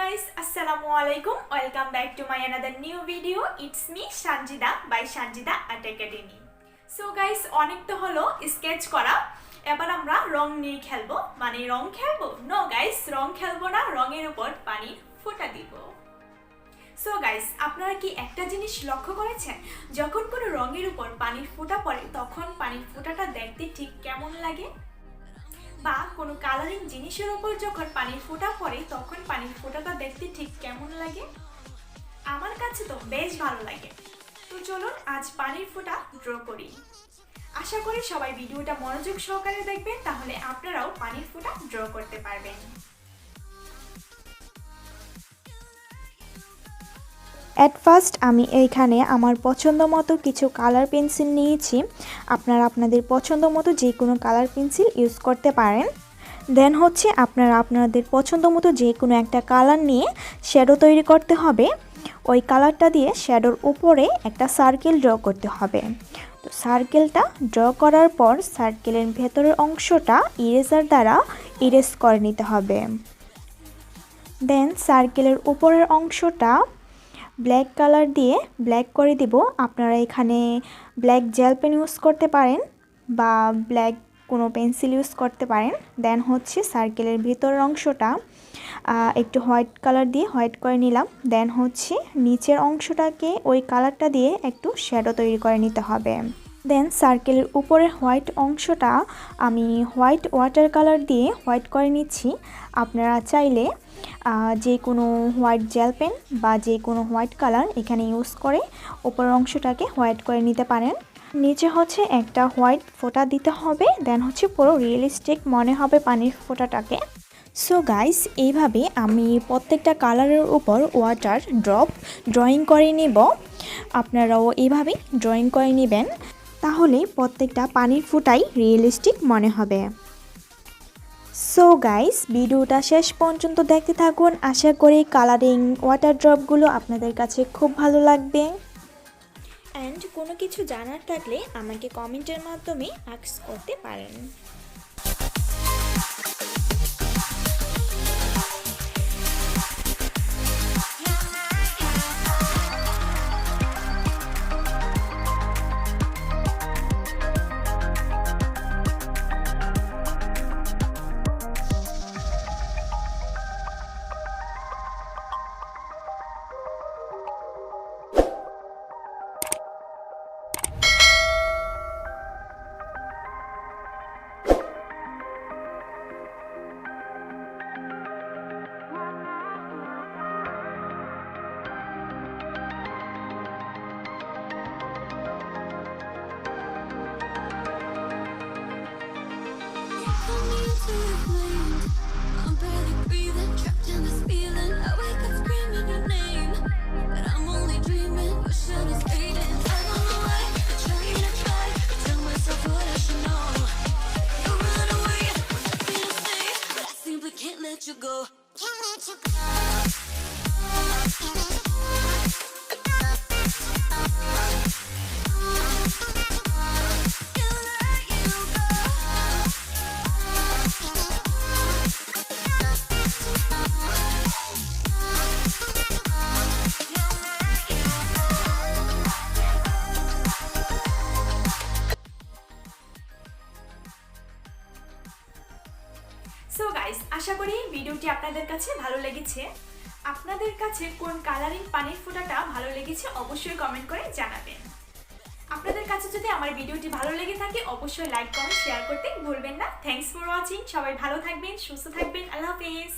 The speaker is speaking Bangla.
guys, assalamu alaikum. Welcome back to my another new video. It's me Shanjida by Shanjida Art Academy. So guys, অনেক তো হলো স্কেচ করা। এবার আমরা রং নিয়ে খেলবো। মানে রং খেলবো? No guys, রং খেলবো না, রঙের উপর পানির ফোঁটা দিব। সো গাইস, আপনারা কি একটা জিনিস লক্ষ্য করেছেন? যখন কোনো রঙের উপর পানির ফোঁটা পড়ে তখন পানির ফোঁটাটা দেখতে ঠিক কেমন লাগে? বা কোনো কালারিং জিনিসের উপর যখন পানির ফোঁটা পড়ে তখন পানির ফোঁটাটা দেখতে ঠিক কেমন লাগে? আমার কাছে তো বেশ ভালো লাগে। তো চলুন আজ পানির ফোঁটা ড্র করি। আশা করি সবাই ভিডিওটা মনোযোগ সহকারে দেখবেন, তাহলে আপনারাও পানির ফোঁটা ড্র করতে পারবেন। অ্যাট ফার্স্ট আমি এইখানে আমার পছন্দ মতো কিছু কালার পেন্সিল নিয়েছি। আপনারা আপনাদের পছন্দ মতো যে কোনো কালার পেন্সিল ইউজ করতে পারেন। দেন হচ্ছে আপনারা আপনাদের পছন্দ মতো যে কোনো একটা কালার নিয়ে শ্যাডো তৈরি করতে হবে। ওই কালারটা দিয়ে শ্যাডোর উপরে একটা সার্কেল ড্র করতে হবে। তো সার্কেলটা ড্র করার পর সার্কেলের ভেতরের অংশটা ইরেজার দ্বারা ইরেজ করে নিতে হবে। দেন সার্কেলের উপরের অংশটা ব্ল্যাক কালার দিয়ে ব্ল্যাক করে দিব। আপনারা এখানে ব্ল্যাক জেল পেন ইউজ করতে পারেন বা ব্ল্যাক কোনো পেন্সিল ইউজ করতে পারেন। দেন হচ্ছে সার্কেলের ভিতরের অংশটা একটু হোয়াইট কালার দিয়ে হোয়াইট করে নিলাম। দেন হচ্ছে নিচের অংশটাকে ওই কালারটা দিয়ে একটু শ্যাডো তৈরি করে নিতে হবে। দেন সার্কেলের উপরের হোয়াইট অংশটা আমি হোয়াইট ওয়াটার কালার দিয়ে হোয়াইট করে নিচ্ছি। আপনারা চাইলে যে কোনো হোয়াইট জেল পেন বা যে কোনো হোয়াইট কালার এখানে ইউজ করে উপরের অংশটাকে হোয়াইট করে নিতে পারেন। নিচে হচ্ছে একটা হোয়াইট ফোঁটা দিতে হবে। দেন হচ্ছে পুরো রিয়েলিস্টিক মনে হবে পানির ফোঁটাটাকে। সো গাইস, এইভাবে আমি প্রত্যেকটা কালারের উপর ওয়াটার ড্রয়িং করে নেব। আপনারাও এইভাবেই ড্রয়িং করে নেবেন, তাহলে প্রত্যেকটা পানির ফোঁটাই রিয়েলিস্টিক মনে হবে। সো গাইস, ভিডিওটা শেষ পর্যন্ত দেখতে থাকুন। আশা করি কালারিং ওয়াটার ড্রপগুলো আপনাদের কাছে খুব ভালো লাগবে। অ্যান্ড কোনো কিছু জানার থাকলে আমাকে কমেন্টের মাধ্যমে আস্ক করতে পারেন। I'm barely breathing, trapped in this feeling. I wake up screaming your name, but I'm only dreaming. Wishing it's fading. I don't know why, trying to fight. Tell myself what I should know. You run away, want me to stay, but I simply can't let you go. Can't let you go. So guys, আশা করি ভিডিওটি আপনাদের কাছে ভালো লেগেছে। আপনাদের কাছে কোন কালারিং পানির ফোঁটাটা ভালো লেগেছে অবশ্যই কমেন্ট করে জানাবেন। আপনাদের কাছে যদি আমার ভিডিওটি ভালো লেগে থাকে অবশ্যই লাইক কমেন্ট শেয়ার করতে ভুলবেন না। Thanks for watching. সবাই ভালো থাকবেন, সুস্থ থাকবেন। আল্লাহ হাফেজ।